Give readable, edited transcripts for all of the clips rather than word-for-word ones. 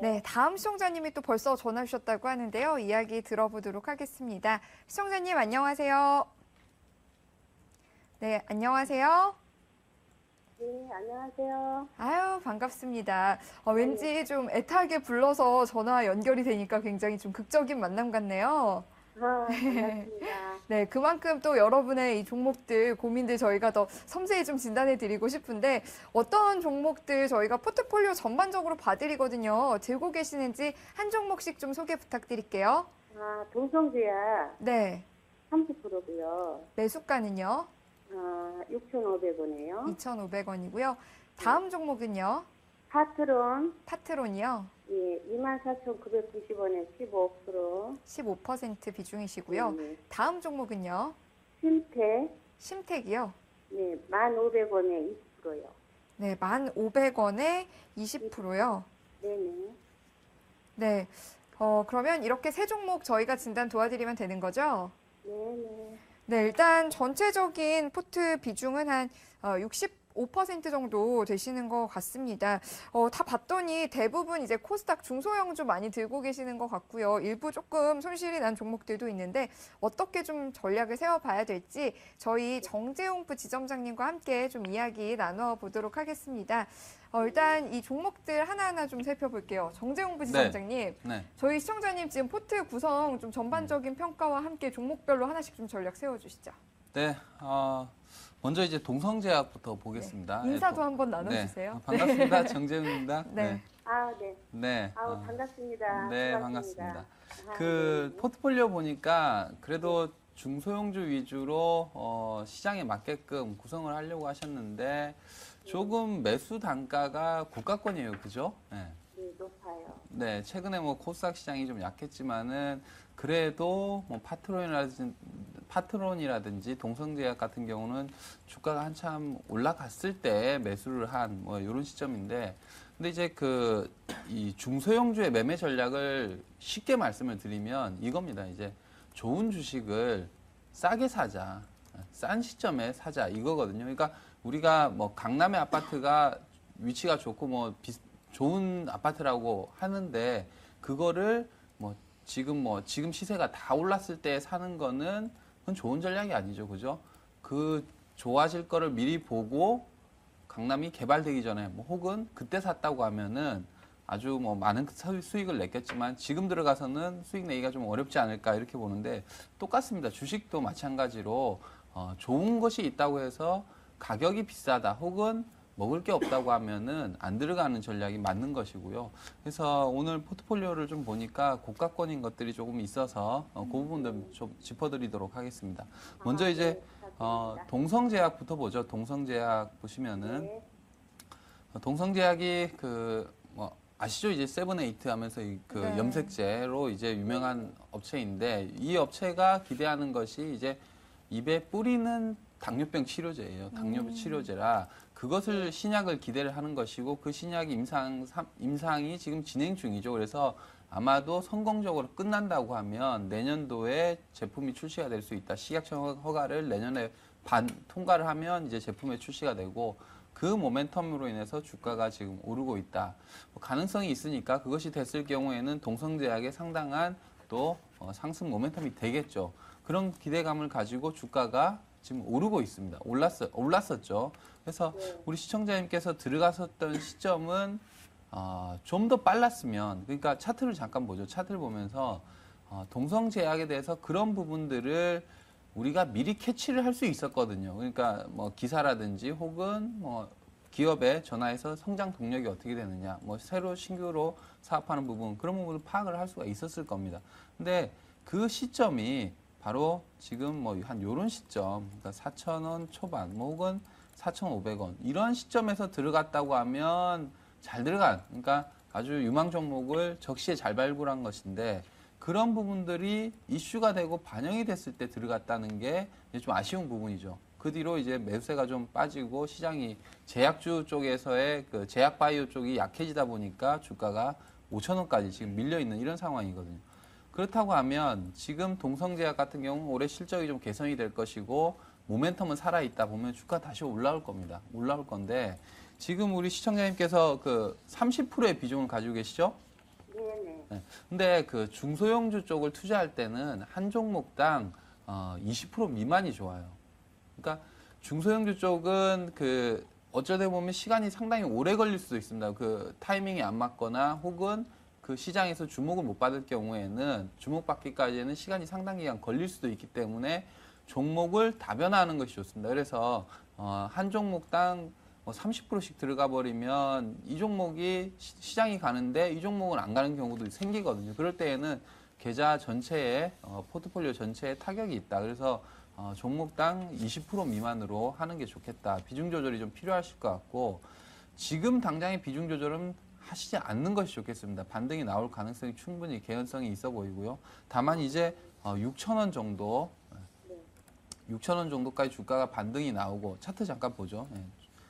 네, 다음 시청자님이 또 벌써 전화 주셨다고 하는데요. 이야기 들어보도록 하겠습니다. 시청자님 안녕하세요. 네, 안녕하세요. 네, 안녕하세요. 아유, 반갑습니다. 왠지 네. 좀 애타게 불러서 전화 연결이 되니까 굉장히 좀 극적인 만남 같네요. 반갑습니다. 네, 그만큼 또 여러분의 이 종목들, 고민들 저희가 더 섬세히 좀 진단해 드리고 싶은데 어떤 종목들 저희가 포트폴리오 전반적으로 봐드리거든요. 들고 계시는지 한 종목씩 좀 소개 부탁드릴게요. 동성제약 네, 30%고요. 매수가는요? 6,500원이에요. 2,500원이고요. 다음 종목은요? 파트론, 파트론이요. 예, 24,990원에 15%. 15% 비중이시고요. 네. 다음 종목은요? 신태, 심택이요. 네, 1,500원에 20%요. 네, 1,500원에 20%요. 네네. 네. 그러면 이렇게 세 종목 저희가 진단 도와드리면 되는 거죠? 네네. 네, 일단 전체적인 포트 비중은 한 65% 정도 되시는 것 같습니다. 다 봤더니 대부분 이제 코스닥 중소형주 많이 들고 계시는 것 같고요. 일부 조금 손실이 난 종목들도 있는데 어떻게 좀 전략을 세워봐야 될지 저희 정재용 부지점장님과 함께 좀 이야기 나눠보도록 하겠습니다. 일단 이 종목들 하나하나 좀 살펴볼게요. 정재용 부지점장님, 네. 저희 시청자님 지금 포트 구성 좀 전반적인 평가와 함께 종목별로 하나씩 좀 전략 세워주시죠. 네. 먼저 이제 동성제약부터 보겠습니다. 네. 인사도 또- 한번 나눠주세요. 네. 반갑습니다. 정재훈입니다. 네. 네. 네. 반갑습니다. 네, 반갑습니다. 그 포트폴리오 보니까 그래도 중소형주 위주로 시장에 맞게끔 구성을 하려고 하셨는데 조금 매수 단가가 고가권이에요. 그죠? 네. 네, 높아요. 네, 최근에 뭐 코스닥 시장이 좀 약했지만은 그래도 뭐 파트론이라든지 동성제약 같은 경우는 주가가 한참 올라갔을 때 매수를 한 뭐 이런 시점인데, 근데 이제 이 중소형주의 매매 전략을 쉽게 말씀을 드리면 이겁니다. 이제 좋은 주식을 싸게 사자, 싼 시점에 사자 이거거든요. 그러니까 우리가 뭐 강남의 아파트가 위치가 좋고 좋은 아파트라고 하는데 그거를 지금 시세가 다 올랐을 때 사는 거는 그건 좋은 전략이 아니죠. 그죠? 그 좋아질 거를 미리 보고 강남이 개발되기 전에 혹은 그때 샀다고 하면은 아주 많은 수익을 냈겠지만 지금 들어가서는 수익 내기가 좀 어렵지 않을까 이렇게 보는데 똑같습니다. 주식도 마찬가지로 좋은 것이 있다고 해서 가격이 비싸다 혹은 먹을 게 없다고 하면은 안 들어가는 전략이 맞는 것이고요. 그래서 오늘 포트폴리오를 좀 보니까 고가권인 것들이 조금 있어서 그 부분도 좀 짚어드리도록 하겠습니다. 먼저 이제 동성제약부터 보죠. 동성제약 보시면은 네. 동성제약이 아시죠? 이제 세븐에이트 하면서 네. 염색제로 이제 유명한 업체인데 이 업체가 기대하는 것이 이제 입에 뿌리는 당뇨병 치료제예요. 당뇨병 치료제라 그것을 신약을 기대를 하는 것이고 그 신약이 임상이 지금 진행 중이죠. 그래서 아마도 성공적으로 끝난다고 하면 내년도에 제품이 출시가 될 수 있다. 식약처 허가를 내년에 통과를 하면 이제 제품의 출시가 되고 그 모멘텀으로 인해서 주가가 지금 오르고 있다. 가능성이 있으니까 그것이 됐을 경우에는 동성제약에 상당한 또 상승 모멘텀이 되겠죠. 그런 기대감을 가지고 주가가 지금 오르고 있습니다. 올랐었죠. 그래서 우리 시청자님께서 들어갔었던 시점은 좀 더 빨랐으면, 그러니까 차트를 잠깐 보죠. 차트를 보면서 동성제약에 대해서 그런 부분들을 우리가 미리 캐치를 할 수 있었거든요. 그러니까 기사라든지 혹은 기업에 전화해서 성장 동력이 어떻게 되느냐, 새로 신규로 사업하는 부분, 그런 부분을 파악을 할 수가 있었을 겁니다. 근데 그 시점이 바로 지금 한 요런 시점, 그러니까 4,000원 초반, 혹은 4,500원 이런 시점에서 들어갔다고 하면 잘 들어간, 그러니까 아주 유망 종목을 적시에 잘 발굴한 것인데 그런 부분들이 이슈가 되고 반영이 됐을 때 들어갔다는 게 좀 아쉬운 부분이죠. 그 뒤로 이제 매수세가 좀 빠지고 시장이 제약주 쪽에서의 제약 바이오 쪽이 약해지다 보니까 주가가 5,000원까지 지금 밀려 있는 이런 상황이거든요. 그렇다고 하면 지금 동성제약 같은 경우는 올해 실적이 좀 개선이 될 것이고 모멘텀은 살아있다 보면 주가 다시 올라올 겁니다. 올라올 건데 지금 우리 시청자님께서 30%의 비중을 가지고 계시죠? 네. 근데 그 중소형주 쪽을 투자할 때는 한 종목당 20% 미만이 좋아요. 그러니까 중소형주 쪽은 그 어쩌다 보면 시간이 상당히 오래 걸릴 수도 있습니다. 그 타이밍이 안 맞거나 혹은 그 시장에서 주목을 못 받을 경우에는 주목받기까지는 시간이 상당 기간 걸릴 수도 있기 때문에 종목을 다변화하는 것이 좋습니다. 그래서 한 종목당 30%씩 들어가 버리면 이 종목이 시장이 가는데 이 종목은 안 가는 경우도 생기거든요. 그럴 때에는 계좌 전체에 포트폴리오 전체에 타격이 있다. 그래서 종목당 20% 미만으로 하는 게 좋겠다. 비중 조절이 좀 필요하실 것 같고 지금 당장의 비중 조절은 하시지 않는 것이 좋겠습니다. 반등이 나올 가능성이 충분히 개연성이 있어 보이고요. 다만 이제 6,000원 정도 6,000원 정도까지 주가가 반등이 나오고 차트 잠깐 보죠. 예.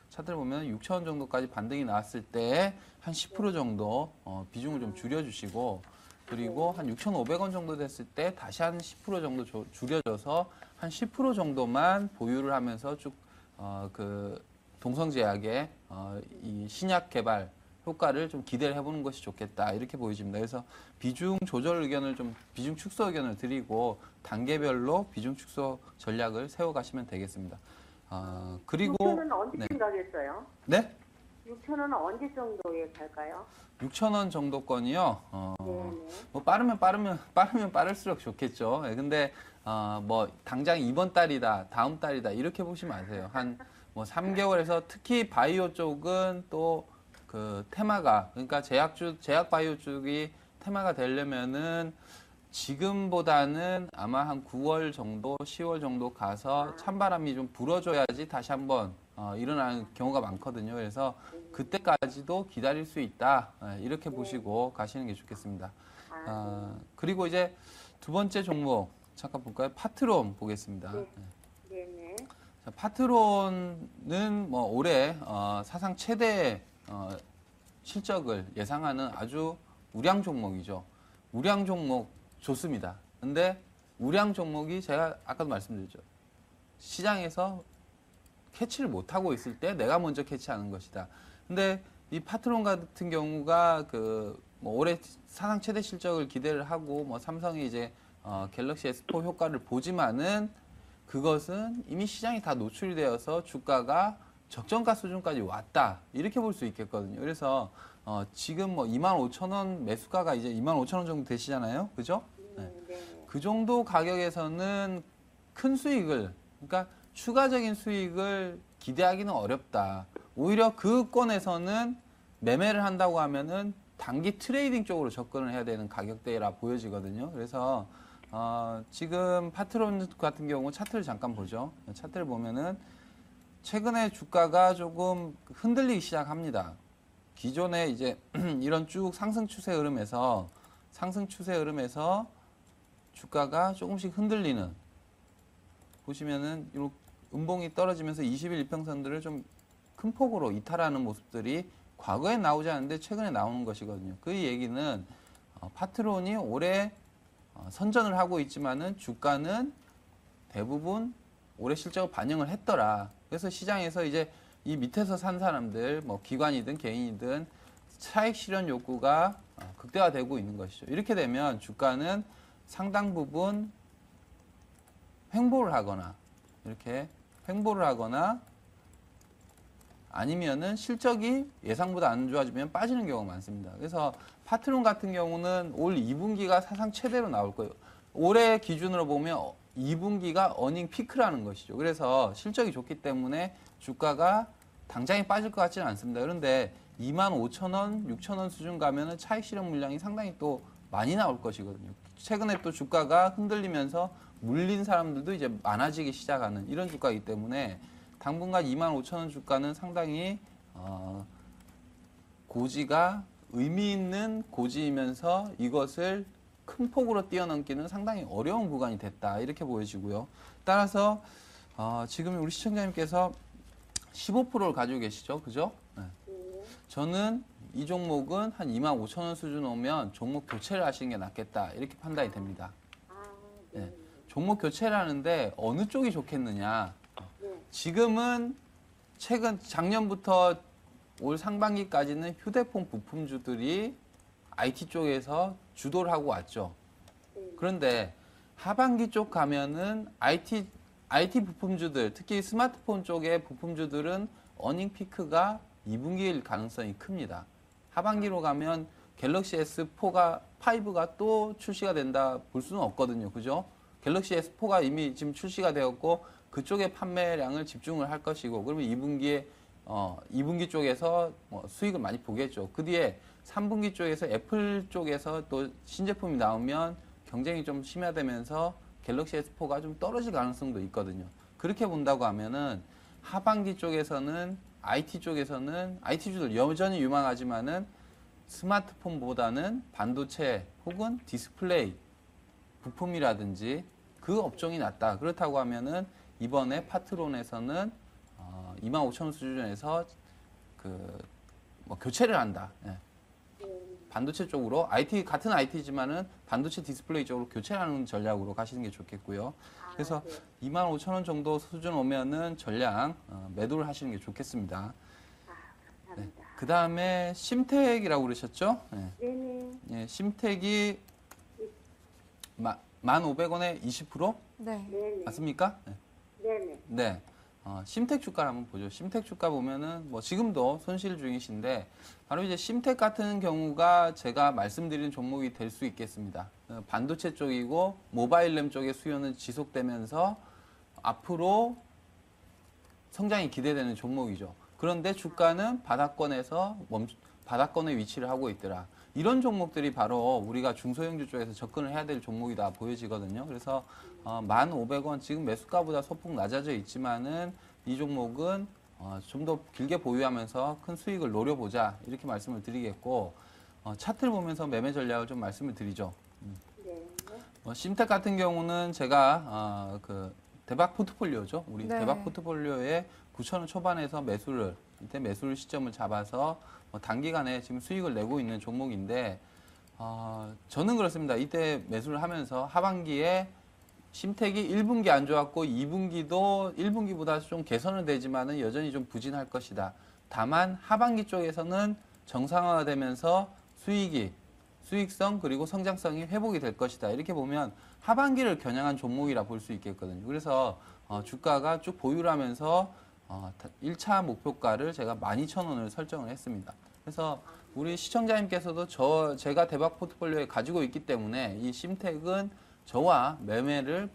차트를 보면 6,000원 정도까지 반등이 나왔을 때 한 10% 정도 비중을 좀 줄여주시고 그리고 한 6,500원 정도 됐을 때 다시 한 10% 정도 줄여줘서 한 10% 정도만 보유를 하면서 쭉 그 동성제약의 이 신약 개발 효과를 좀 기대를 해보는 것이 좋겠다 이렇게 보여집니다. 그래서 비중 조절 의견을 좀 비중 축소 의견을 드리고 단계별로 비중 축소 전략을 세워가시면 되겠습니다. 그리고 6,000원은 언제쯤 가겠어요? 네? 6,000원은 언제 정도에 갈까요? 6,000원 정도권이요. 네네. 뭐 빠르면 빠를수록 좋겠죠. 예, 근데 뭐 당장 이번 달이다, 다음 달이다 이렇게 보시면 아세요. 한 뭐 3개월에서 특히 바이오 쪽은 또 그 테마가 그러니까 제약 바이오 쪽이 테마가 되려면은 지금보다는 아마 한 9월 정도, 10월 정도 가서 찬바람이 좀 불어줘야지 다시 한번 일어나는 경우가 많거든요. 그래서 그때까지도 기다릴 수 있다. 이렇게 보시고 가시는 게 좋겠습니다. 그리고 이제 두 번째 종목 잠깐 볼까요? 파트론 보겠습니다. 네. 네네. 자, 파트론은 뭐 올해 사상 최대 실적을 예상하는 아주 우량 종목이죠. 우량 종목 좋습니다. 근데 우량 종목이 제가 아까도 말씀드렸죠. 시장에서 캐치를 못하고 있을 때 내가 먼저 캐치하는 것이다. 근데 이 파트론 같은 경우가 뭐 올해 사상 최대 실적을 기대를 하고 뭐 삼성이 이제 갤럭시 S4 효과를 보지만은 그것은 이미 시장이 다 노출이 되어서 주가가 적정가 수준까지 왔다. 이렇게 볼 수 있겠거든요. 그래서 지금 뭐 25,000원 매수가가 이제 25,000원 정도 되시잖아요. 그죠? 네. 그 정도 가격에서는 큰 수익을 그러니까 추가적인 수익을 기대하기는 어렵다. 오히려 그 권에서는 매매를 한다고 하면은 단기 트레이딩 쪽으로 접근을 해야 되는 가격대라 보여지거든요. 그래서 지금 파트론 같은 경우 차트를 잠깐 보죠. 차트를 보면은 최근에 주가가 조금 흔들리기 시작합니다. 기존에 이제 이런 쭉 상승 추세 흐름에서 주가가 조금씩 흔들리는 보시면은 이 음봉이 떨어지면서 20일 이평선들을 좀 큰 폭으로 이탈하는 모습들이 과거에 나오지 않는데 최근에 나오는 것이거든요. 그 얘기는 파트론이 올해 선전을 하고 있지만은 주가는 대부분 올해 실적을 반영을 했더라. 그래서 시장에서 이제 이 밑에서 산 사람들, 뭐 기관이든 개인이든 차익 실현 욕구가 극대화되고 있는 것이죠. 이렇게 되면 주가는 상당 부분 횡보를 하거나 이렇게 횡보를 하거나 아니면은 실적이 예상보다 안 좋아지면 빠지는 경우가 많습니다. 그래서 파트론 같은 경우는 올 2분기가 사상 최대로 나올 거예요. 올해 기준으로 보면 2분기가 어닝 피크라는 것이죠. 그래서 실적이 좋기 때문에 주가가 당장에 빠질 것 같지는 않습니다. 그런데 25,000원, 6,000원 수준 가면은 차익 실현 물량이 상당히 또 많이 나올 것이거든요. 최근에 또 주가가 흔들리면서 물린 사람들도 이제 많아지기 시작하는 이런 주가이기 때문에 당분간 25,000원 주가는 상당히 고지가 의미 있는 고지이면서 이것을 큰 폭으로 뛰어넘기는 상당히 어려운 구간이 됐다 이렇게 보여지고요. 따라서 지금 우리 시청자님께서 15%를 가지고 계시죠, 그죠? 네. 저는 이 종목은 한 25,000원 수준 오면 종목 교체를 하시는 게 낫겠다 이렇게 판단이 됩니다. 네. 종목 교체를 하는데 어느 쪽이 좋겠느냐? 지금은 작년부터 올 상반기까지는 휴대폰 부품주들이 IT 쪽에서 주도를 하고 왔죠. 네. 그런데 하반기 쪽 가면은 IT 부품주들, 특히 스마트폰 쪽의 부품주들은 어닝 피크가 2분기일 가능성이 큽니다. 하반기로 가면 갤럭시 S5가 또 출시가 된다 볼 수는 없거든요. 그죠? 갤럭시 S4가 이미 지금 출시가 되었고 그쪽의 판매량을 집중을 할 것이고 그러면 2분기 쪽에서 수익을 많이 보겠죠. 그 뒤에 3분기 쪽에서 애플 쪽에서 또 신제품이 나오면 경쟁이 좀 심화되면서 갤럭시 S4가 좀 떨어질 가능성도 있거든요. 그렇게 본다고 하면은 하반기 쪽에서는 IT주들 여전히 유망하지만은 스마트폰보다는 반도체 혹은 디스플레이 부품이라든지 그 업종이 낫다. 그렇다고 하면은 이번에 파트론에서는 25,000원 수준에서 교체를 한다. 예. 반도체 쪽으로 같은 IT지만은 반도체 디스플레이 쪽으로 교체하는 전략으로 가시는 게 좋겠고요. 그래서 25,000원 정도 수준 오면은 전량 매도를 하시는 게 좋겠습니다. 감사합니다. 그 다음에 심택이라고 그러셨죠? 네. 네네. 예, 심택이 1,500원에 20%? 네. 네네. 맞습니까? 네. 네네. 네. 심택 주가를 한번 보죠. 심택 주가 보면은 지금도 손실 중이신데 바로 이제 심택 같은 경우가 제가 말씀드린 종목이 될 수 있겠습니다. 반도체 쪽이고 모바일 램 쪽의 수요는 지속되면서 앞으로 성장이 기대되는 종목이죠. 그런데 주가는 바닥권에 위치를 하고 있더라. 이런 종목들이 바로 우리가 중소형주 쪽에서 접근을 해야 될 종목이다 보여지거든요. 그래서 1,500원 지금 매수가보다 소폭 낮아져 있지만은 이 종목은 좀 더 길게 보유하면서 큰 수익을 노려보자 이렇게 말씀을 드리겠고 차트를 보면서 매매 전략을 좀 말씀을 드리죠. 네. 심택 같은 경우는 제가 대박 포트폴리오죠. 우리 네. 대박 포트폴리오에 9,000원 초반에서 이때 매수를 시점을 잡아서 단기간에 지금 수익을 내고 있는 종목인데 저는 그렇습니다. 이때 매수를 하면서 하반기에 심택이 1분기 안 좋았고 2분기도 1분기보다 좀 개선은 되지만은 여전히 좀 부진할 것이다. 다만 하반기 쪽에서는 정상화되면서 수익성 그리고 성장성이 회복이 될 것이다. 이렇게 보면 하반기를 겨냥한 종목이라 볼 수 있겠거든요. 그래서 주가가 쭉 보유를 하면서 1차 목표가를 제가 12,000원을 설정을 했습니다. 그래서 우리 시청자님께서도 제가 대박 포트폴리오에 가지고 있기 때문에 이 심택은 저와 매매를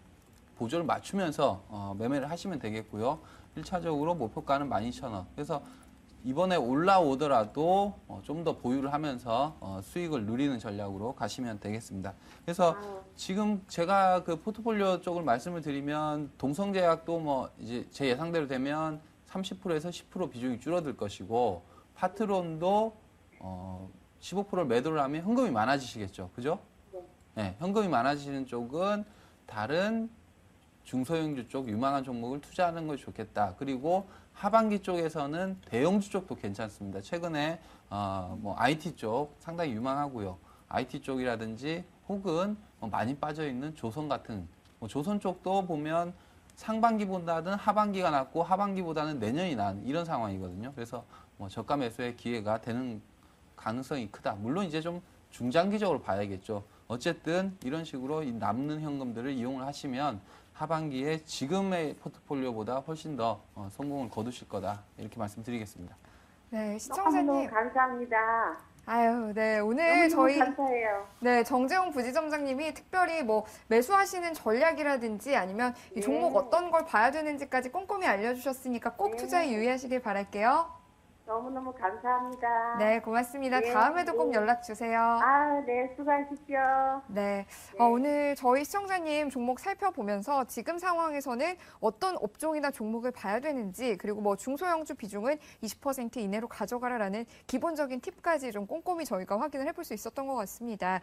보조를 맞추면서 매매를 하시면 되겠고요. 1차적으로 목표가는 12,000원. 그래서 이번에 올라오더라도 좀 더 보유를 하면서 수익을 누리는 전략으로 가시면 되겠습니다. 그래서 지금 제가 그 포트폴리오 쪽을 말씀을 드리면 동성제약도 이제 제 예상대로 되면 30%에서 10% 비중이 줄어들 것이고 파트론도 15%를 매도를 하면 현금이 많아지시겠죠. 그죠? 네, 현금이 많아지시는 쪽은 다른 중소형주 쪽 유망한 종목을 투자하는 것이 좋겠다. 그리고 하반기 쪽에서는 대형주 쪽도 괜찮습니다. 최근에 IT 쪽 상당히 유망하고요. IT 쪽이라든지 혹은 많이 빠져 있는 조선 같은 조선 쪽도 보면 상반기보다는 하반기가 낫고 하반기보다는 내년이 난 이런 상황이거든요. 그래서 저가 매수의 기회가 되는 가능성이 크다. 물론 이제 좀 중장기적으로 봐야겠죠. 어쨌든 이런 식으로 이 남는 현금들을 이용을 하시면 하반기에 지금의 포트폴리오보다 훨씬 더 성공을 거두실 거다. 이렇게 말씀드리겠습니다. 네, 너무너무 시청자님. 감사합니다. 아유, 네. 오늘 너무너무 저희 감사해요. 네, 정재홍 부지점장님이 특별히 매수하시는 전략이라든지 아니면 이 종목 네. 어떤 걸 봐야 되는지까지 꼼꼼히 알려주셨으니까 꼭 네. 투자에 유의하시길 바랄게요. 너무너무 감사합니다. 네, 고맙습니다. 네, 다음에도 꼭 네. 연락 주세요. 네, 수고하십시오. 네. 네. 오늘 저희 시청자님 종목 살펴보면서 지금 상황에서는 어떤 업종이나 종목을 봐야 되는지 그리고 중소형주 비중은 20% 이내로 가져가라라는 기본적인 팁까지 좀 꼼꼼히 저희가 확인을 해볼 수 있었던 것 같습니다.